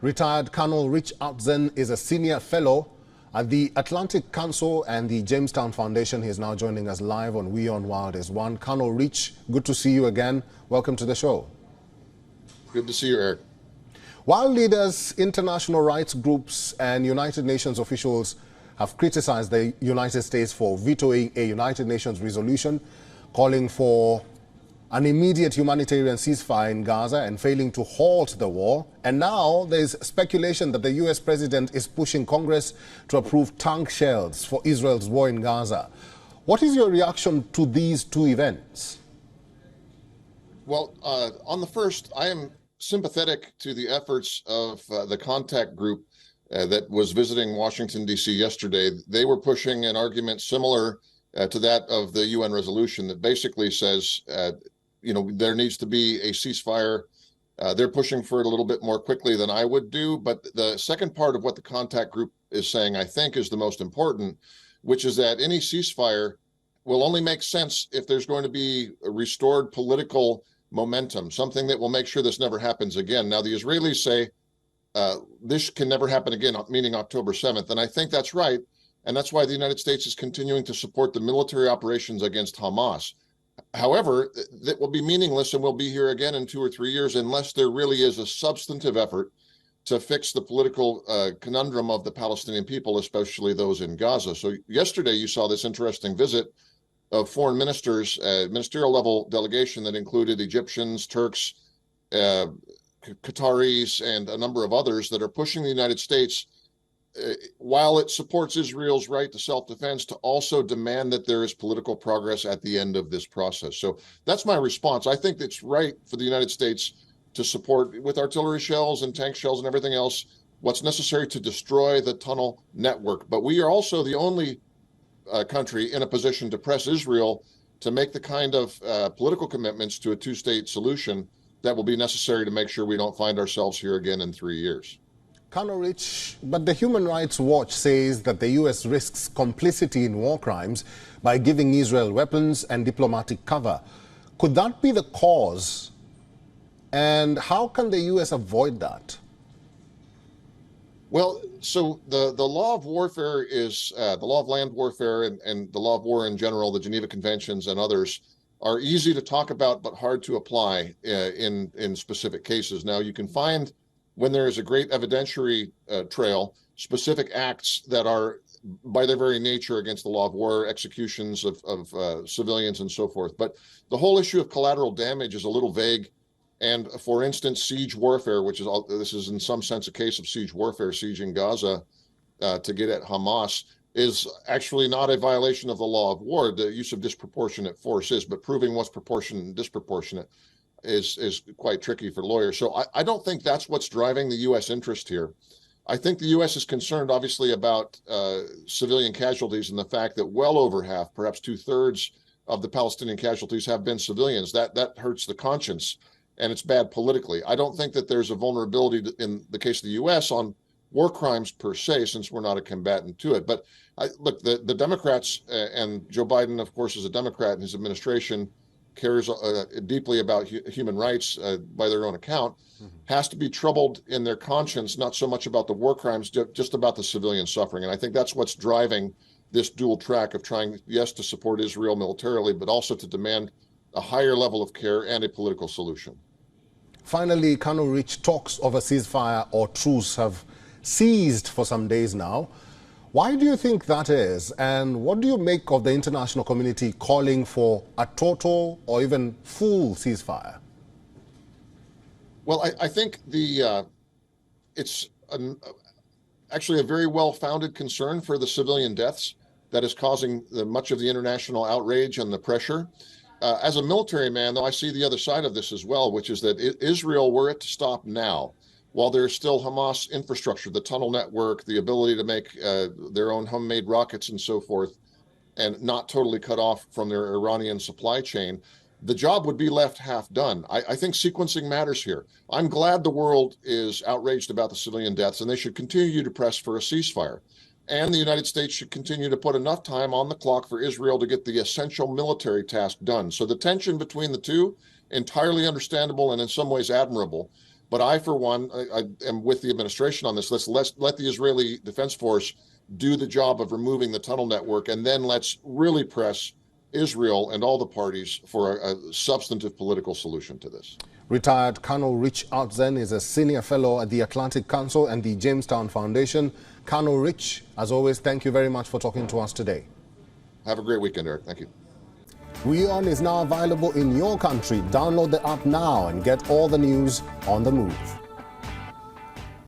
Retired Colonel Rich Outzen is a senior fellow at the Atlantic Council and the Jamestown Foundation. He is now joining us live on WION The World. Colonel Rich, good to see you again. Welcome to the show. Good to see you, Eric. While leaders, international rights groups and United Nations officials have criticized the United States for vetoing a United Nations resolution calling for an immediate humanitarian ceasefire in Gaza and failing to halt the war. And now there's speculation that the U.S. president is pushing Congress to approve tank shells for Israel's war in Gaza. What is your reaction to these two events? Well, on the first, I am sympathetic to the efforts of the contact group that was visiting Washington, D.C. yesterday. They were pushing an argument similar to that of the UN resolution that basically says there needs to be a ceasefire. They're pushing for it a little bit more quickly than I would do. But the second part of what the contact group is saying, I think, is the most important, which is that any ceasefire will only make sense if there's going to be a restored political momentum, something that will make sure this never happens again. Now, the Israelis say this can never happen again, meaning October 7th. And I think that's right. And that's why the United States is continuing to support the military operations against Hamas. However, that will be meaningless and we'll be here again in 2 or 3 years unless there really is a substantive effort to fix the political conundrum of the Palestinian people, especially those in Gaza. So yesterday you saw this interesting visit of foreign ministers, ministerial level delegation that included Egyptians, Turks, Qataris, and a number of others that are pushing the United States, while it supports Israel's right to self-defense, to also demand that there is political progress at the end of this process. So that's my response. I think it's right for the United States to support, with artillery shells and tank shells and everything else, what's necessary to destroy the tunnel network. But we are also the only country in a position to press Israel to make the kind of political commitments to a two-state solution that will be necessary to make sure we don't find ourselves here again in 3 years. Colonel Rich, but the Human Rights Watch says that the U.S. risks complicity in war crimes by giving Israel weapons and diplomatic cover. Could that be the cause? And how can the U.S. avoid that? Well, so the law of warfare is the law of land warfare and the law of war in general, the Geneva Conventions and others are easy to talk about but hard to apply in specific cases. Now, you can find, when there is a great evidentiary trail, specific acts that are by their very nature against the law of war, executions of civilians and so forth. But the whole issue of collateral damage is a little vague. And for instance, siege warfare, this is in some sense a case of siege warfare, sieging Gaza to get at Hamas, is actually not a violation of the law of war. The use of disproportionate force is, but proving what's proportionate and disproportionate is quite tricky for lawyers. So I don't think that's what's driving the U.S. interest here. I think the U.S. is concerned, obviously, about civilian casualties and the fact that well over half, perhaps 2/3 of the Palestinian casualties have been civilians. That hurts the conscience, and it's bad politically. I don't think that there's a vulnerability in the case of the U.S. on war crimes per se, since we're not a combatant to it. But look, the Democrats, and Joe Biden, of course, is a Democrat, and his administration cares deeply about human rights by their own account, has to be troubled in their conscience, not so much about the war crimes, just about the civilian suffering. And I think that's what's driving this dual track of trying, yes, to support Israel militarily, but also to demand a higher level of care and a political solution. Finally, Colonel Rich, talks of a ceasefire or truce have ceased for some days now. Why do you think that is? And what do you make of the international community calling for a total or even full ceasefire? Well, I think it's actually a very well-founded concern for the civilian deaths that is causing much of the international outrage and the pressure. As a military man, though, I see the other side of this as well, which is that Israel, were it to stop now, while there's still Hamas infrastructure, the tunnel network, the ability to make their own homemade rockets and so forth, and not totally cut off from their Iranian supply chain, the job would be left half done. I think sequencing matters here. I'm glad the world is outraged about the civilian deaths, and they should continue to press for a ceasefire. And the United States should continue to put enough time on the clock for Israel to get the essential military task done. So the tension between the two, entirely understandable and in some ways admirable. But I, for one, I am with the administration on this. Let's let the Israeli Defense Force do the job of removing the tunnel network, and then let's really press Israel and all the parties for a substantive political solution to this. Retired Colonel Rich Outzen is a senior fellow at the Atlantic Council and the Jamestown Foundation. Colonel Rich, as always, thank you very much for talking to us today. Have a great weekend, Eric. Thank you. WION is now available in your country. Download the app now and get all the news on the move.